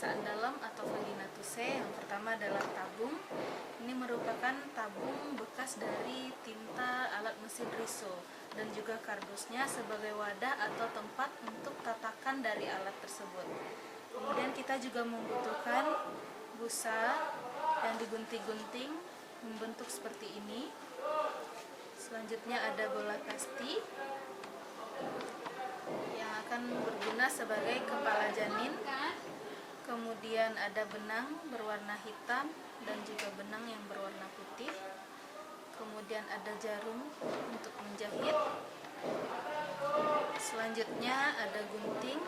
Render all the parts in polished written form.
pemeriksaan dalam atau vagina tuse. Yang pertama adalah tabung. Ini merupakan tabung bekas dari tinta alat mesin riso dan juga kardusnya sebagai wadah atau tempat untuk tatakan dari alat tersebut. Kemudian kita juga membutuhkan busa yang digunting-gunting membentuk seperti ini. Selanjutnya ada bola kasti yang akan berguna sebagai kepala janin. Kemudian ada benang berwarna hitam dan juga benang yang berwarna putih. Kemudian ada jarum untuk menjahit. Selanjutnya ada gunting.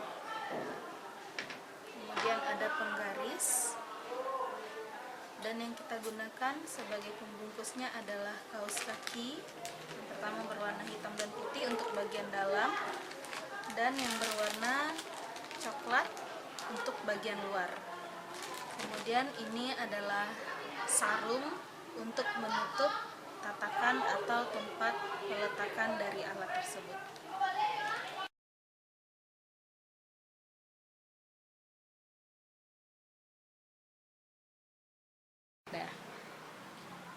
Kemudian ada penggaris. Dan yang kita gunakan sebagai pembungkusnya adalah kaos kaki. Yang pertama berwarna hitam dan putih untuk bagian dalam, dan yang berwarna coklat untuk bagian luar. Kemudian ini adalah sarung untuk menutup tatakan atau tempat peletakan dari alat tersebut.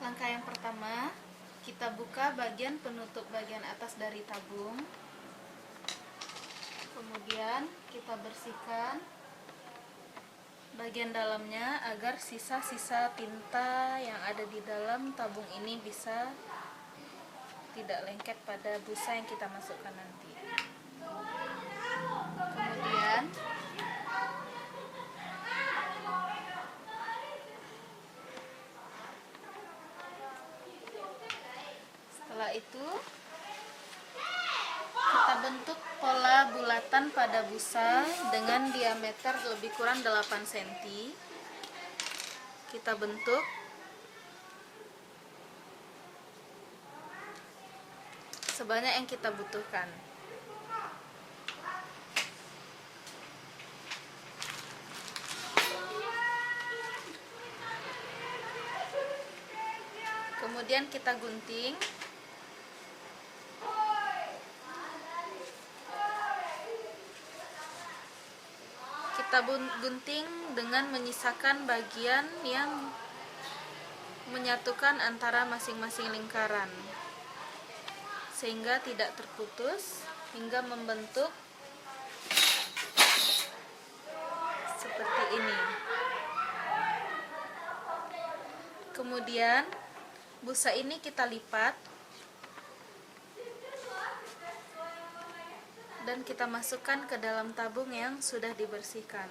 Langkah yang pertama, kita buka bagian penutup bagian atas dari tabung. Kemudian kita bersihkan bagian dalamnya agar sisa-sisa tinta yang ada di dalam tabung ini bisa tidak lengket pada busa yang kita masukkan nanti. Kemudian setelah itu kita bentuk pola bulatan pada busa dengan diameter lebih kurang 8 cm. Kita bentuk sebanyak yang kita butuhkan. Kemudian kita gunting. Kita gunting dengan menyisakan bagian yang menyatukan antara masing-masing lingkaran sehingga tidak terputus hingga membentuk seperti ini. Kemudian busa ini kita lipat dan kita masukkan ke dalam tabung yang sudah dibersihkan.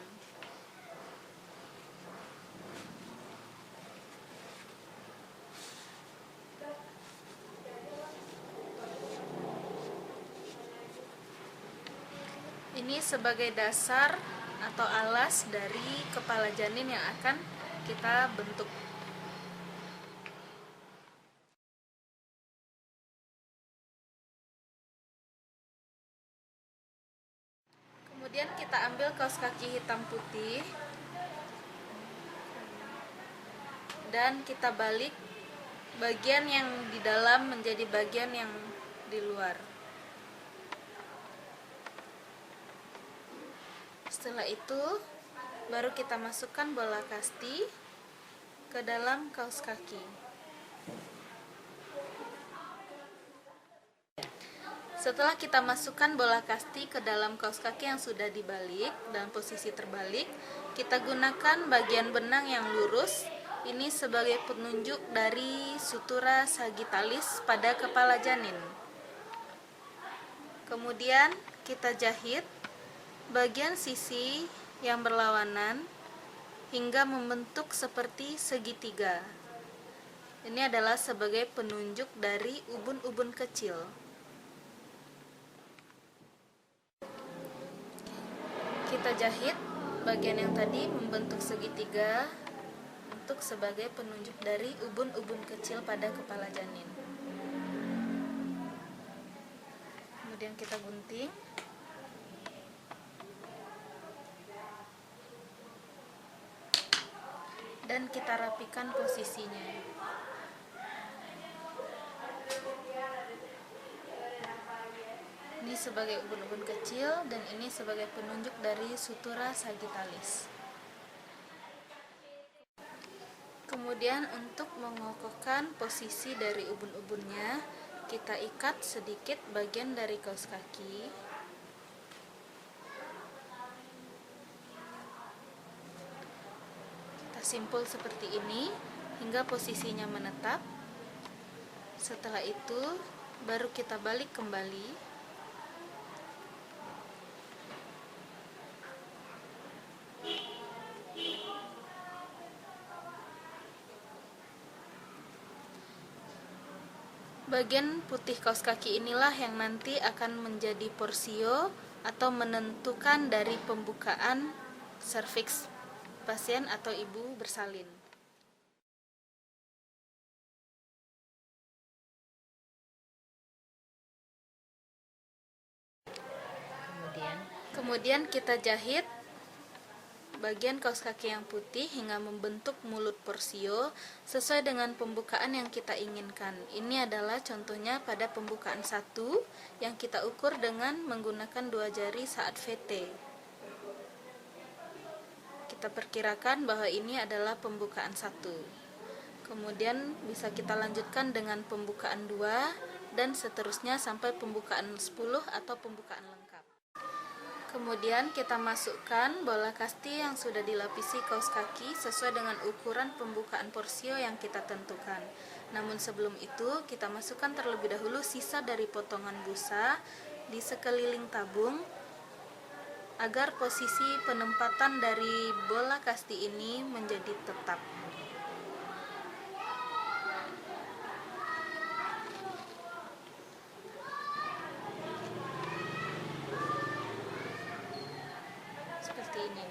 Ini sebagai dasar atau alas dari kepala janin yang akan kita bentuk. Kemudian kita ambil kaos kaki hitam putih dan kita balik bagian yang di dalam menjadi bagian yang di luar. Setelah itu baru kita masukkan bola kasti ke dalam kaos kaki. Setelah kita masukkan bola kasti ke dalam kaos kaki yang sudah dibalik dalam posisi terbalik, kita gunakan bagian benang yang lurus ini sebagai penunjuk dari sutura sagittalis pada kepala janin. Kemudian kita jahit bagian sisi yang berlawanan hingga membentuk seperti segitiga. Ini adalah sebagai penunjuk dari ubun-ubun kecil. Kita jahit bagian yang tadi membentuk segitiga untuk sebagai penunjuk dari ubun-ubun kecil pada kepala janin. Kemudian kita gunting. Dan kita rapikan posisinya. Ini sebagai ubun-ubun kecil dan ini sebagai penunjuk dari sutura sagittalis. Kemudian untuk mengokohkan posisi dari ubun-ubunnya, kita ikat sedikit bagian dari kaos kaki. Kita simpul seperti ini hingga posisinya menetap. Setelah itu baru kita balik kembali. Bagian putih kaos kaki inilah yang nanti akan menjadi porsio atau menentukan dari pembukaan serviks pasien atau ibu bersalin. Kemudian kita jahit bagian kaos kaki yang putih hingga membentuk mulut porsio sesuai dengan pembukaan yang kita inginkan. Ini adalah contohnya pada pembukaan 1 yang kita ukur dengan menggunakan 2 jari saat VT. Kita perkirakan bahwa ini adalah pembukaan 1. Kemudian bisa kita lanjutkan dengan pembukaan 2 dan seterusnya sampai pembukaan 10 atau pembukaan lengkap. Kemudian kita masukkan bola kasti yang sudah dilapisi kaos kaki sesuai dengan ukuran pembukaan porsio yang kita tentukan. Namun sebelum itu kita masukkan terlebih dahulu sisa dari potongan busa di sekeliling tabung agar posisi penempatan dari bola kasti ini menjadi tetap. Seperti ini.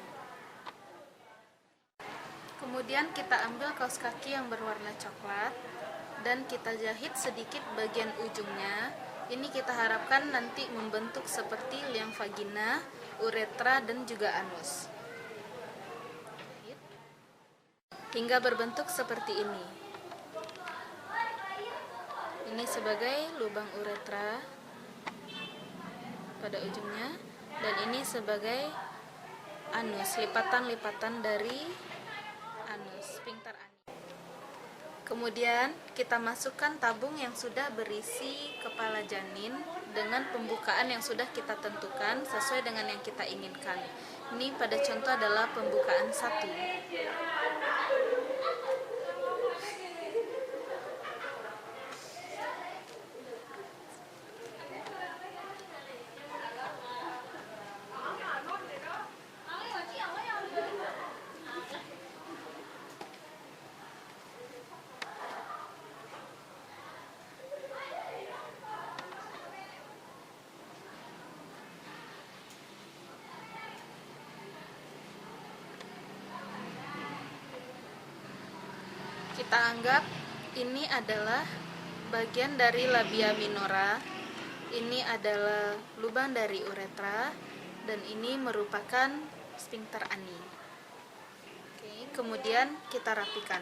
Kemudian kita ambil kaos kaki yang berwarna coklat dan kita jahit sedikit bagian ujungnya. Ini kita harapkan nanti membentuk seperti liang vagina, uretra, dan juga anus. Hingga berbentuk seperti ini. Ini sebagai lubang uretra pada ujungnya, dan ini sebagai anus, lipatan-lipatan dari anus, sphincter ani. Kemudian kita masukkan tabung yang sudah berisi kepala janin dengan pembukaan yang sudah kita tentukan sesuai dengan yang kita inginkan. Ini pada contoh adalah pembukaan 1. Kita anggap ini adalah bagian dari labia minora, ini adalah lubang dari uretra, dan ini merupakan sphincter ani. Oke, kemudian kita rapikan.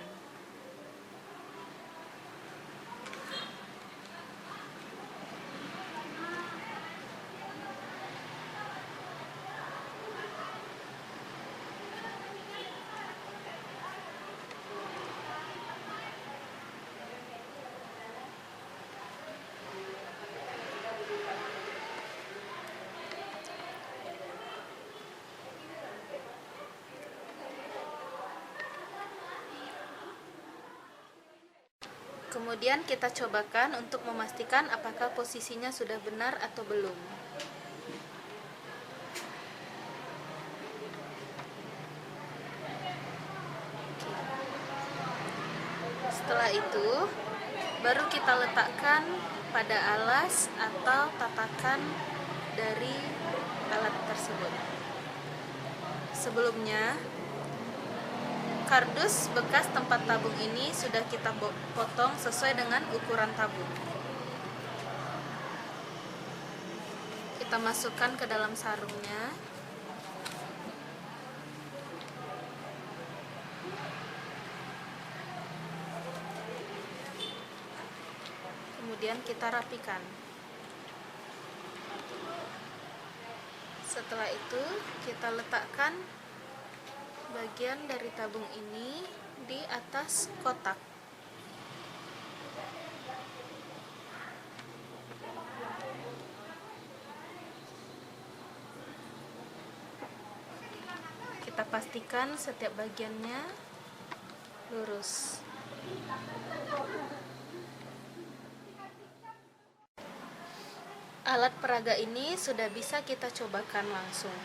Kemudian kita cobakan untuk memastikan apakah posisinya sudah benar atau belum. Setelah itu, baru kita letakkan pada alas atau tatakan dari alat tersebut. Sebelumnya, kardus bekas tempat tabung ini sudah kita potong sesuai dengan ukuran tabung. Kita masukkan ke dalam sarungnya. Kemudian kita rapikan. Setelah itu kita letakkan bagian dari tabung ini di atas kotak. Kita pastikan setiap bagiannya lurus. Alat peraga ini sudah bisa kita cobakan langsung.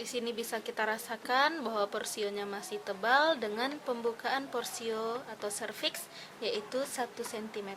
Di sini bisa kita rasakan bahwa porsionya masih tebal dengan pembukaan porsio atau serviks yaitu 1 cm.